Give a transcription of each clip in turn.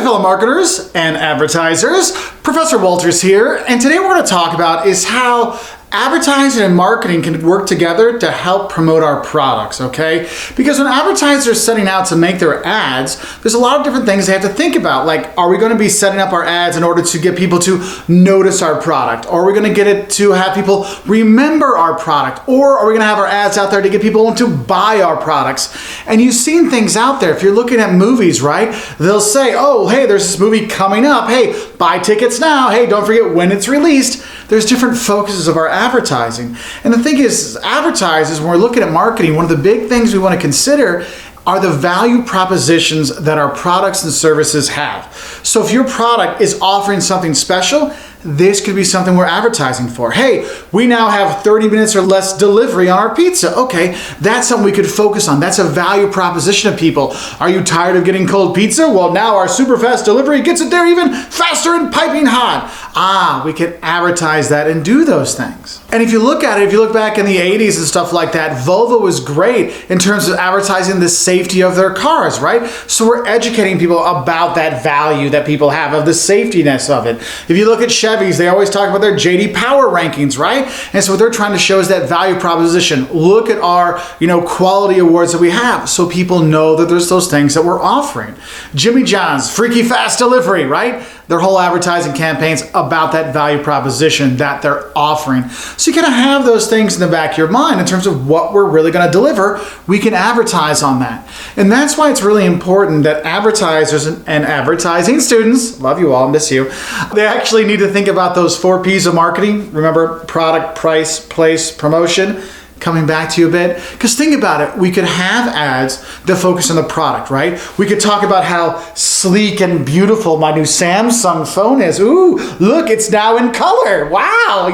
fellow marketers and advertisers. Professor Wolters here, and today what we're going to talk about is how advertising and marketing can work together to help promote our products, okay? Because when advertisers are setting out to make their ads, there's a lot of different things they have to think about. Like, are we going to be setting up our ads in order to get people to notice our product? Or are we going to get it to have people remember our product? Or are we going to have our ads out there to get people to buy our products? And you've seen things out there. If you're looking at movies, right? They'll say, oh, hey, there's this movie coming up. Hey, buy tickets now. Hey, don't forget when it's released. There's different focuses of our advertising. And the thing is, advertisers, when we're looking at marketing, one of the big things we want to consider are the value propositions that our products and services have. So if your product is offering something special, this could be something we're advertising for. Hey, we now have 30 minutes or less delivery on our pizza. Okay, that's something we could focus on. That's a value proposition to people. Are you tired of getting cold pizza? Well, now our super fast delivery gets it there even faster and piping hot. We can advertise that and do those things. And if you look at it, if you look back in the 80s and stuff like that, Volvo was great in terms of advertising the safety of their cars, right? So we're educating people about that value that people have, of the safetiness of it. If you look at Chevys, they always talk about their JD Power rankings, right? And so what they're trying to show is that value proposition. Look at our, quality awards that we have, so people know that there's those things that we're offering. Jimmy John's freaky fast delivery, right? Their whole advertising campaigns about that value proposition that they're offering. So you kind of have those things in the back of your mind in terms of what we're really going to deliver. We can advertise on that. And that's why it's really important that advertisers and advertising students, love you all, miss you, they actually need to think about those 4 P's of marketing. Remember, product, price, place, promotion. Coming back to you a bit, because think about it, we could have ads that focus on the product, right? We could talk about how sleek and beautiful my new Samsung phone is. Ooh, look, it's now in color. Wow,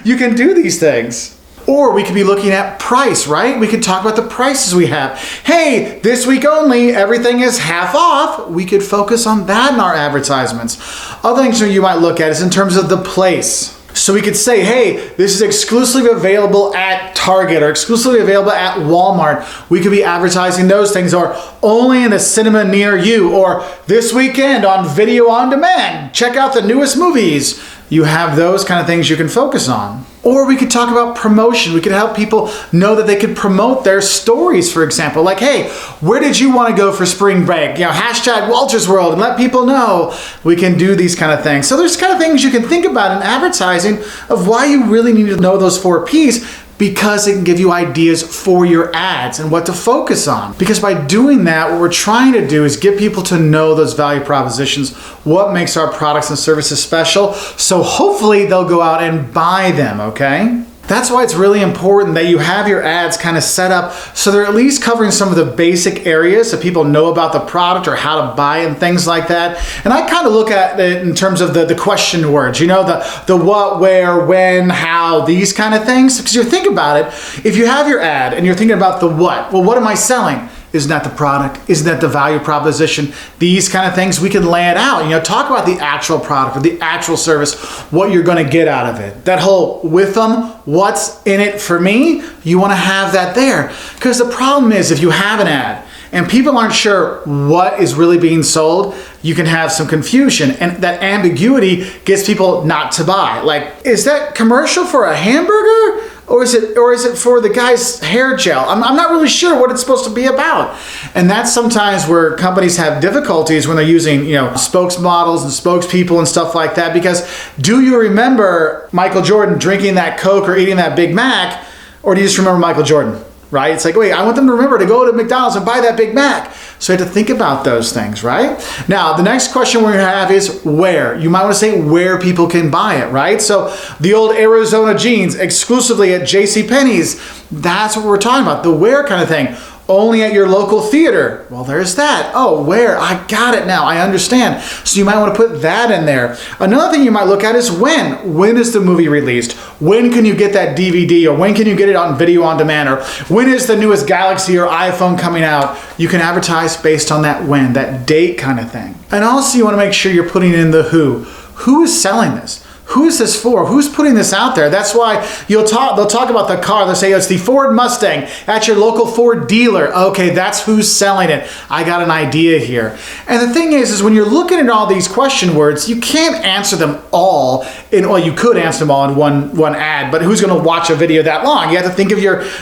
you can do these things. Or we could be looking at price, right? We could talk about the prices we have. Hey, this week only, everything is half off. We could focus on that in our advertisements. Other things that you might look at is in terms of the place. So we could say, hey, this is exclusively available at Target or exclusively available at Walmart. We could be advertising those things, or only in a cinema near you, or this weekend on video on demand. Check out the newest movies. You have those kind of things you can focus on. Or we could talk about promotion. We could help people know that they could promote their stories, for example. Like, hey, where did you want to go for spring break? Hashtag Wolters World, and let people know. We can do these kind of things. So there's kind of things you can think about in advertising of why you really need to know those 4 P's, because it can give you ideas for your ads and what to focus on. Because by doing that, what we're trying to do is get people to know those value propositions, what makes our products and services special, so hopefully they'll go out and buy them, okay? That's why it's really important that you have your ads kind of set up so they're at least covering some of the basic areas so people know about the product or how to buy and things like that. And I kind of look at it in terms of the question words, the what, where, when, how, these kind of things. Because you think about it, if you have your ad and you're thinking about the what, well, what am I selling? Isn't that the product? Isn't that the value proposition? These kind of things, we can lay it out. Talk about the actual product or the actual service, what you're going to get out of it. That whole with them, what's in it for me, you want to have that there. Because the problem is, if you have an ad and people aren't sure what is really being sold, you can have some confusion, and that ambiguity gets people not to buy. Like, is that commercial for a hamburger? Or is it for the guy's hair gel? I'm not really sure what it's supposed to be about. And that's sometimes where companies have difficulties when they're using, spokesmodels and spokespeople and stuff like that. Because do you remember Michael Jordan drinking that Coke or eating that Big Mac? Or do you just remember Michael Jordan? Right? It's like, wait, I want them to remember to go to McDonald's and buy that Big Mac. So you have to think about those things, right? Now, the next question we're going to have is where. You might want to say where people can buy it, right? So the old Arizona jeans exclusively at JCPenney's, that's what we're talking about, the where kind of thing. Only at your local theater. Well, there's that. Oh, where? I got it now. I understand. So you might want to put that in there. Another thing you might look at is when. When is the movie released? When can you get that DVD? Or when can you get it on video on demand? Or when is the newest Galaxy or iPhone coming out? You can advertise based on that when, that date kind of thing. And also you want to make sure you're putting in the who. Who is selling this? who is this for? Who's putting this out there? That's why they'll talk about the car. They'll say, it's the Ford Mustang at your local Ford dealer. Okay, that's who's selling it. I got an idea here. And the thing is when you're looking at all these question words, you can't answer them all well, you could answer them all in one ad, but who's going to watch a video that long? You have to think of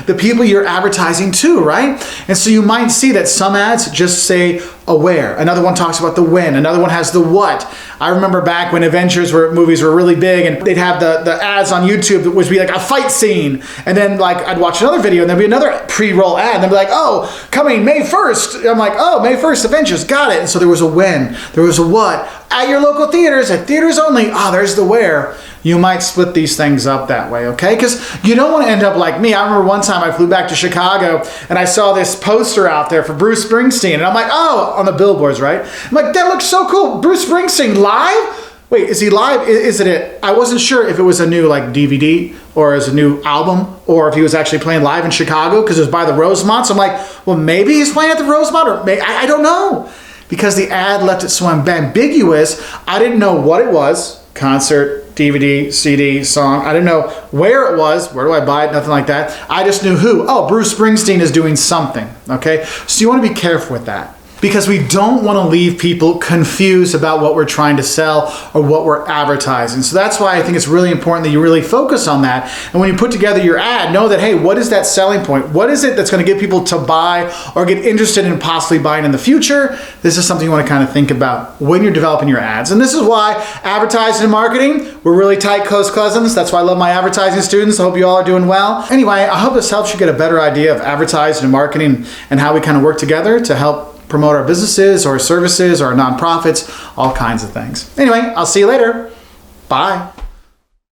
the people you're advertising to, right? And so you might see that some ads just say aware. Another one talks about the when. Another one has the what. I remember back when movies were really big, and they'd have the ads on YouTube that would be like a fight scene. And then like I'd watch another video and there'd be another pre-roll ad and they'd be like, oh, coming May 1st. I'm like, oh, May 1st, Avengers, got it. And so there was a when, there was a what. At your local theaters, at theaters only, there's the where. You might split these things up that way, okay? Because you don't want to end up like me. I remember one time I flew back to Chicago and I saw this poster out there for Bruce Springsteen. And I'm like, oh, on the billboards, right? I'm like, that looks so cool. Bruce Springsteen live? Wait, is he live? I wasn't sure if it was a new like DVD or as a new album or if he was actually playing live in Chicago because it was by the Rosemont. So I'm like, well, maybe he's playing at the Rosemont or maybe, I don't know. Because the ad left it so ambiguous, I didn't know what it was. Concert, DVD, CD, song. I didn't know where it was. Where do I buy it? Nothing like that. I just knew who. Oh, Bruce Springsteen is doing something. Okay? So you want to be careful with that. Because we don't want to leave people confused about what we're trying to sell or what we're advertising. So that's why I think it's really important that you really focus on that. And when you put together your ad, know that, hey, what is that selling point? What is it that's going to get people to buy or get interested in possibly buying in the future? This is something you want to kind of think about when you're developing your ads. And this is why advertising and marketing, we're really tight, close cousins. That's why I love my advertising students. I hope you all are doing well. Anyway, I hope this helps you get a better idea of advertising and marketing and how we kind of work together to help promote our businesses or services or our nonprofits, all kinds of things. Anyway, I'll see you later. Bye.